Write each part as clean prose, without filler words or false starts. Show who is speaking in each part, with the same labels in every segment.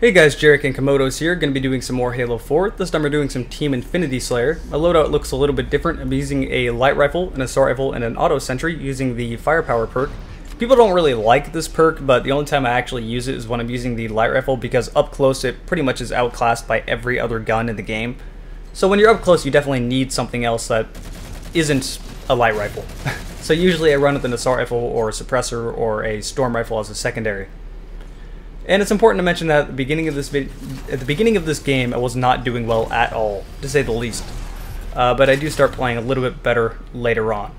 Speaker 1: Hey guys, Jarek and Komodos here, going to be doing some more Halo 4. This time we're doing some Team Infinity Slayer. My loadout looks a little bit different. I'm using a light rifle, an assault rifle, and an auto sentry using the firepower perk. People don't really like this perk, but the only time I actually use it is when I'm using the light rifle because up close it pretty much is outclassed by every other gun in the game. So when you're up close you definitely need something else that isn't a light rifle. So usually I run with an assault rifle or a suppressor or a storm rifle as a secondary. And it's important to mention that at the beginning of this game, I was not doing well at all, to say the least. But I do start playing a little bit better later on.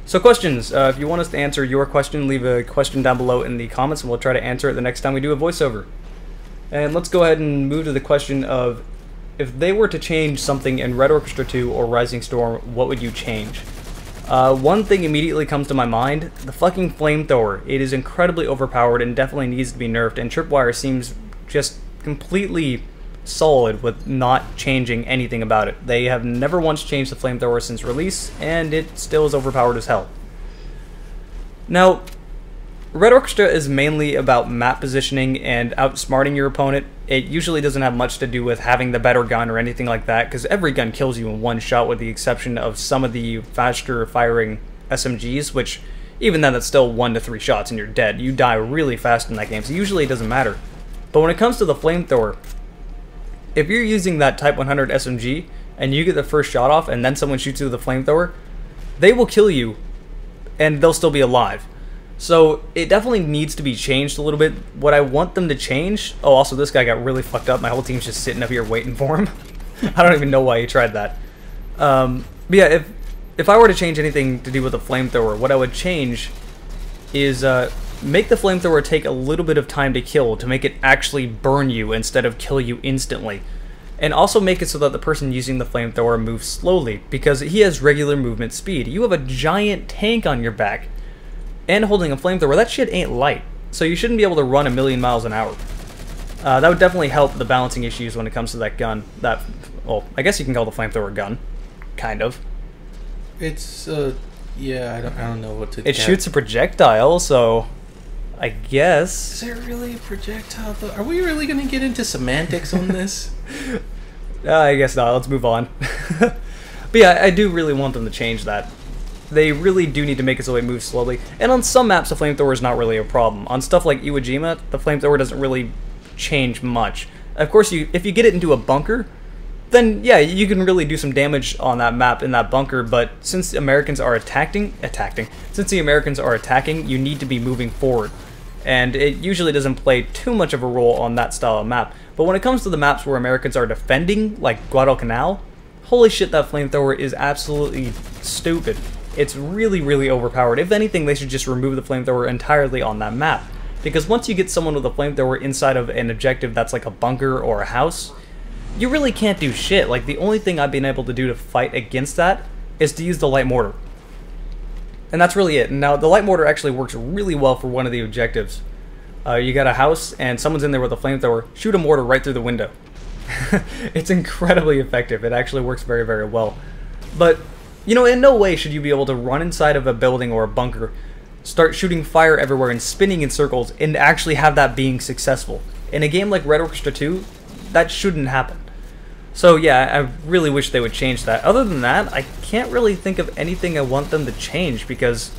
Speaker 1: So questions. If you want us to answer your question, leave a question down below in the comments, and we'll try to answer it the next time we do a voiceover. And let's go ahead and move to the question of, if they were to change something in Red Orchestra 2 or Rising Storm, what would you change? One thing immediately comes to my mind, the fucking flamethrower. It is incredibly overpowered and definitely needs to be nerfed, and Tripwire seems just completely solid with not changing anything about it. They have never once changed the flamethrower since release, and it still is overpowered as hell. Now, Red Orchestra is mainly about map positioning and outsmarting your opponent. It usually doesn't have much to do with having the better gun or anything like that, because every gun kills you in one shot with the exception of some of the faster firing SMGs, which even then that's still 1 to 3 shots and you're dead. You die really fast in that game, so usually it doesn't matter. But when it comes to the flamethrower, if you're using that Type 100 SMG and you get the first shot off and then someone shoots you with the flamethrower, they will kill you and they'll still be alive. So it definitely needs to be changed a little bit. What I want them to change... Oh, also this guy got really fucked up. My whole team's just sitting up here waiting for him. I don't even know why he tried that. But yeah, if I were to change anything to do with the flamethrower, what I would change is make the flamethrower take a little bit of time to kill to make it actually burn you instead of kill you instantly. And also make it so that the person using the flamethrower moves slowly, because he has regular movement speed. You have a giant tank on your back and holding a flamethrower. That shit ain't light, so you shouldn't be able to run 1,000,000 miles an hour. That would definitely help the balancing issues when it comes to that gun. That, well, I guess you can call the flamethrower a gun, kind of.
Speaker 2: It's yeah, I don't know what to.
Speaker 1: It shoots a projectile, so I guess.
Speaker 2: Is it really a projectile though? Are we really gonna get into semantics on this?
Speaker 1: I guess not. Let's move on. But yeah, I do really want them to change that. They really do need to make it so it moves slowly. And on some maps, the flamethrower is not really a problem. On stuff like Iwo Jima, the flamethrower doesn't really change much. Of course, if you get it into a bunker, then yeah, you can really do some damage on that map in that bunker. But since the Americans are attacking, you need to be moving forward. And it usually doesn't play too much of a role on that style of map. But when it comes to the maps where Americans are defending, like Guadalcanal, holy shit, that flamethrower is absolutely stupid. It's really, really overpowered. If anything, they should just remove the flamethrower entirely on that map. Because once you get someone with a flamethrower inside of an objective that's like a bunker or a house, you really can't do shit. Like, the only thing I've been able to do to fight against that is to use the light mortar. And that's really it. Now, the light mortar actually works really well for one of the objectives. You got a house and someone's in there with a flamethrower, shoot a mortar right through the window. It's incredibly effective. It actually works very, very well. But you know, in no way should you be able to run inside of a building or a bunker, start shooting fire everywhere and spinning in circles, and actually have that being successful. In a game like Red Orchestra 2, that shouldn't happen. So yeah, I really wish they would change that. Other than that, I can't really think of anything I want them to change, because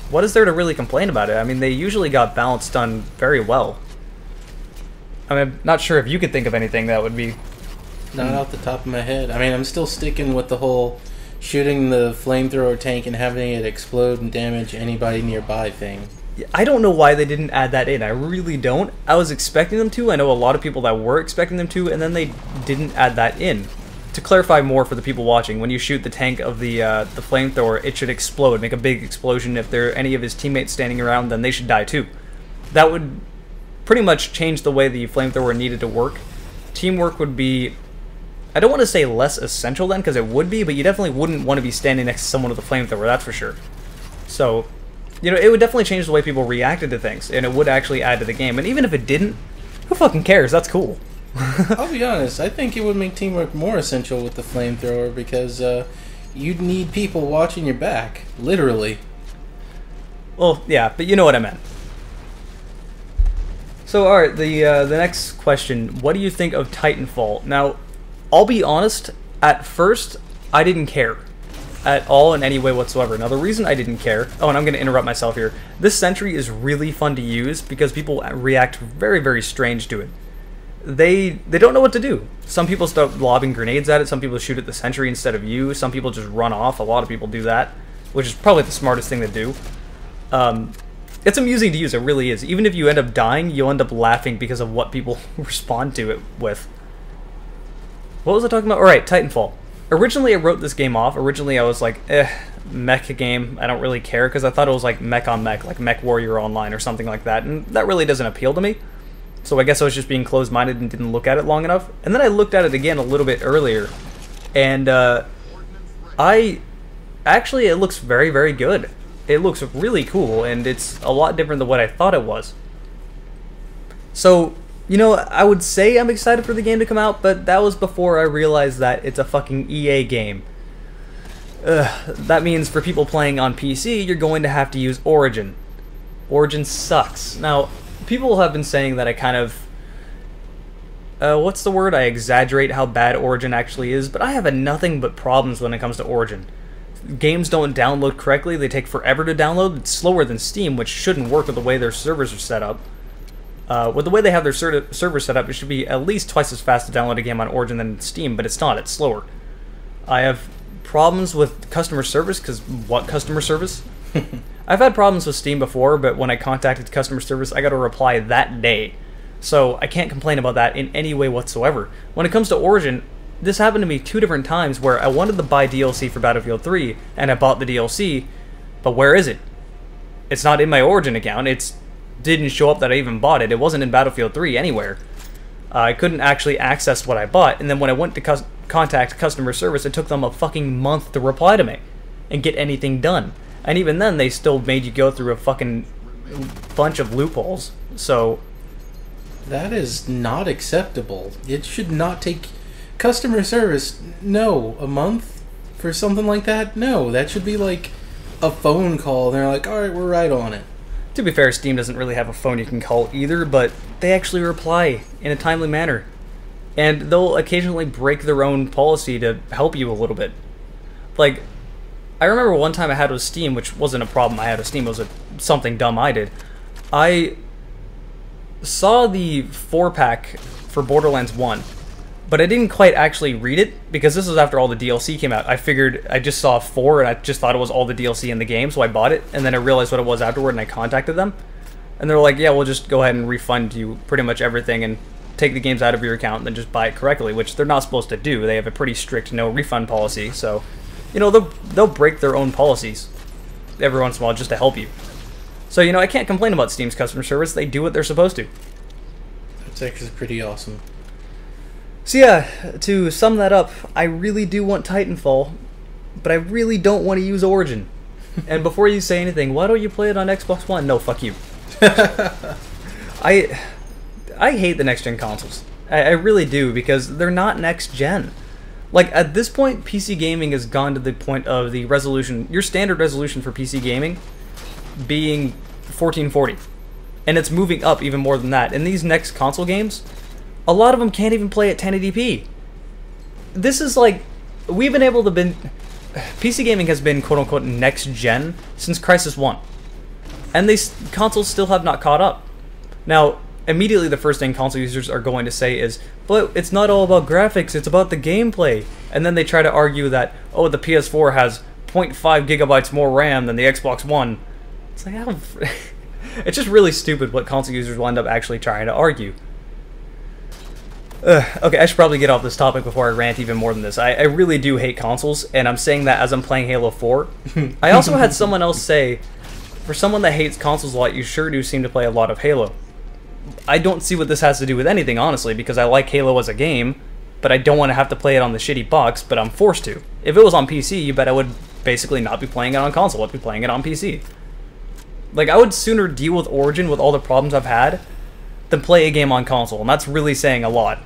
Speaker 1: what is there to really complain about it? I mean, they usually got balance done very well. I mean, I'm not sure if you could think of anything that would be...
Speaker 2: Not off the top of my head. I mean, I'm still sticking with the whole shooting the flamethrower tank and having it explode and damage anybody nearby thing.
Speaker 1: I don't know why they didn't add that in. I really don't. I was expecting them to. I know a lot of people that were expecting them to, and then they didn't add that in. To clarify more for the people watching, when you shoot the tank of the flamethrower, it should explode, make a big explosion. If there are any of his teammates standing around, then they should die too. That would pretty much change the way the flamethrower needed to work. Teamwork would be... I don't want to say less essential then, because it would be, but you definitely wouldn't want to be standing next to someone with a flamethrower, that's for sure. So, you know, it would definitely change the way people reacted to things, and it would actually add to the game. And even if it didn't, who fucking cares? That's cool.
Speaker 2: I'll be honest, I think it would make teamwork more essential with the flamethrower, because you'd need people watching your back, literally.
Speaker 1: Well, yeah, but you know what I meant. So, alright, the next question. What do you think of Titanfall? Now, I'll be honest, at first, I didn't care at all in any way whatsoever. Now, the reason I didn't care... Oh, and I'm going to interrupt myself here. This sentry is really fun to use because people react very, very strange to it. They don't know what to do. Some people start lobbing grenades at it. Some people shoot at the sentry instead of you. Some people just run off. A lot of people do that, which is probably the smartest thing to do. It's amusing to use, it really is. Even if you end up dying, you'll end up laughing because of what people respond to it with. What was I talking about? Alright, Titanfall. Originally, I wrote this game off. Originally, I was like, mech game. I don't really care, because I thought it was like mech on mech, like Mech Warrior Online or something like that, and that really doesn't appeal to me. So I guess I was just being closed-minded and didn't look at it long enough. And then I looked at it again a little bit earlier, and actually, it looks very, very good. It looks really cool, and it's a lot different than what I thought it was. So, you know, I would say I'm excited for the game to come out, but that was before I realized that it's a fucking EA game. That means for people playing on PC, you're going to have to use Origin. Origin sucks. Now, people have been saying that I kind of... what's the word? I exaggerate how bad Origin actually is, but I have nothing but problems when it comes to Origin. Games don't download correctly, they take forever to download, it's slower than Steam, which shouldn't work with the way their servers are set up. With the way they have their servers set up, it should be at least twice as fast to download a game on Origin than Steam, but it's not, it's slower. I have problems with customer service, because what customer service? I've had problems with Steam before, but when I contacted customer service, I got a reply that day. So I can't complain about that in any way whatsoever. When it comes to Origin, this happened to me 2 different times where I wanted to buy DLC for Battlefield 3, and I bought the DLC, but where is it? It's not in my Origin account, it didn't show up that I even bought it, it wasn't in Battlefield 3 anywhere. I couldn't actually access what I bought, and then when I went to contact customer service, it took them a fucking month to reply to me and get anything done. And even then, they still made you go through a fucking bunch of loopholes, so...
Speaker 2: That is not acceptable. It should not take... Customer service, no. A month for something like that? No. That should be like a phone call. And they're like, alright, we're right on it.
Speaker 1: To be fair, Steam doesn't really have a phone you can call either, but they actually reply in a timely manner. And they'll occasionally break their own policy to help you a little bit. Like, I remember one time I had with Steam, which wasn't a problem I had with Steam, it was something dumb I did. I saw the 4-pack for Borderlands 1. But I didn't quite actually read it, because this was after all the DLC came out. I figured, I just saw 4, and I just thought it was all the DLC in the game, so I bought it, and then I realized what it was afterward, and I contacted them. And they're like, yeah, we'll just go ahead and refund you pretty much everything, and take the games out of your account, and then just buy it correctly, which they're not supposed to do. They have a pretty strict no-refund policy, so, you know, they'll break their own policies every once in a while just to help you. So, you know, I can't complain about Steam's customer service. They do what they're supposed to.
Speaker 2: That's actually pretty awesome.
Speaker 1: So yeah, to sum that up, I really do want Titanfall, but I really don't want to use Origin. And before you say anything, why don't you play it on Xbox One? No, fuck you. I hate the next-gen consoles. I really do, because they're not next-gen. Like, at this point, PC gaming has gone to the point of the resolution, your standard resolution for PC gaming being 1440. And it's moving up even more than that. And these next console games, a lot of them can't even play at 1080p. This is like, we've been able to PC gaming has been quote-unquote next-gen since Crysis 1. And these consoles still have not caught up. Now, immediately the first thing console users are going to say is, but it's not all about graphics, it's about the gameplay. And then they try to argue that, oh, the PS4 has 0.5 gigabytes more RAM than the Xbox One. It's like, it's just really stupid what console users will end up actually trying to argue. Okay, I should probably get off this topic before I rant even more than this. I really do hate consoles, and I'm saying that as I'm playing Halo 4. I also had someone else say, for someone that hates consoles a lot, you sure do seem to play a lot of Halo. I don't see what this has to do with anything, honestly, because I like Halo as a game, but I don't want to have to play it on the shitty box, but I'm forced to. If it was on PC, you bet I would basically not be playing it on console, I'd be playing it on PC. Like, I would sooner deal with Origin with all the problems I've had than play a game on console, and that's really saying a lot.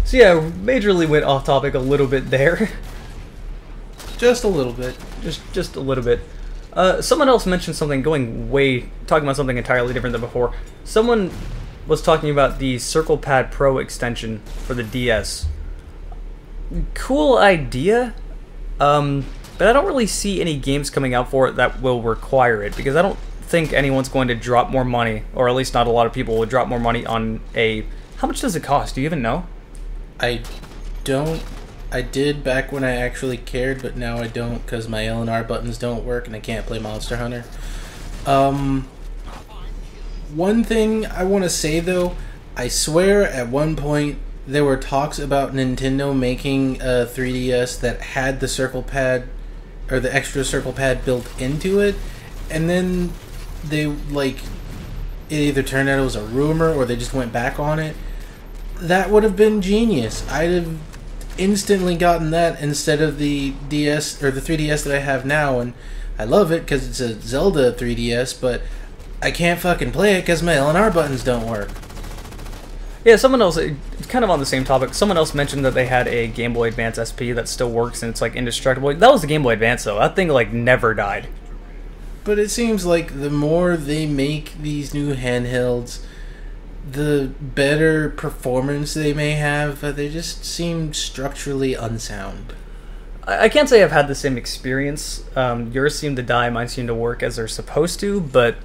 Speaker 1: So yeah, majorly went off topic a little bit there.
Speaker 2: Just a little bit.
Speaker 1: Just a little bit. Someone else mentioned something talking about something entirely different than before. Someone was talking about the Circle Pad Pro extension for the DS. Cool idea, but I don't really see any games coming out for it that will require it, because I don't think anyone's going to drop more money, or at least not a lot of people would drop more money on a... How much does it cost? Do you even know?
Speaker 2: I don't. I did back when I actually cared, but now I don't because my L&R buttons don't work and I can't play Monster Hunter. One thing I want to say though, I swear at one point there were talks about Nintendo making a 3DS that had the circle pad, or the extra circle pad built into it, and then they, like, it either turned out it was a rumor or they just went back on it. That would have been genius. I'd have instantly gotten that instead of the DS or the 3DS that I have now, and I love it because it's a Zelda 3DS, but I can't fucking play it because my L&R buttons don't work.
Speaker 1: Yeah, someone else, kind of on the same topic, someone else mentioned that they had a Game Boy Advance SP that still works and it's like indestructible. That was the Game Boy Advance though. That thing like never died.
Speaker 2: But it seems like the more they make these new handhelds, the better performance they may have, but they just seem structurally unsound.
Speaker 1: I can't say I've had the same experience. Yours seem to die, mine seem to work as they're supposed to, but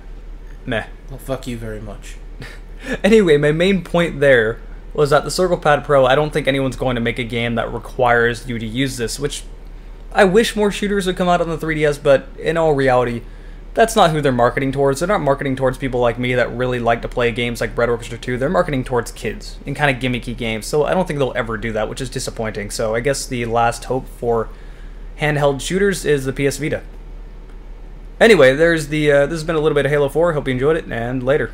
Speaker 1: meh.
Speaker 2: Well, fuck you very much.
Speaker 1: Anyway, my main point there was that the Circle Pad Pro, I don't think anyone's going to make a game that requires you to use this, which I wish more shooters would come out on the 3DS, but in all reality, that's not who they're marketing towards. They're not marketing towards people like me that really like to play games like Red Orchestra 2. They're marketing towards kids and kind of gimmicky games, so I don't think they'll ever do that, which is disappointing. So I guess the last hope for handheld shooters is the PS Vita. Anyway, this has been a little bit of Halo 4. Hope you enjoyed it, and later.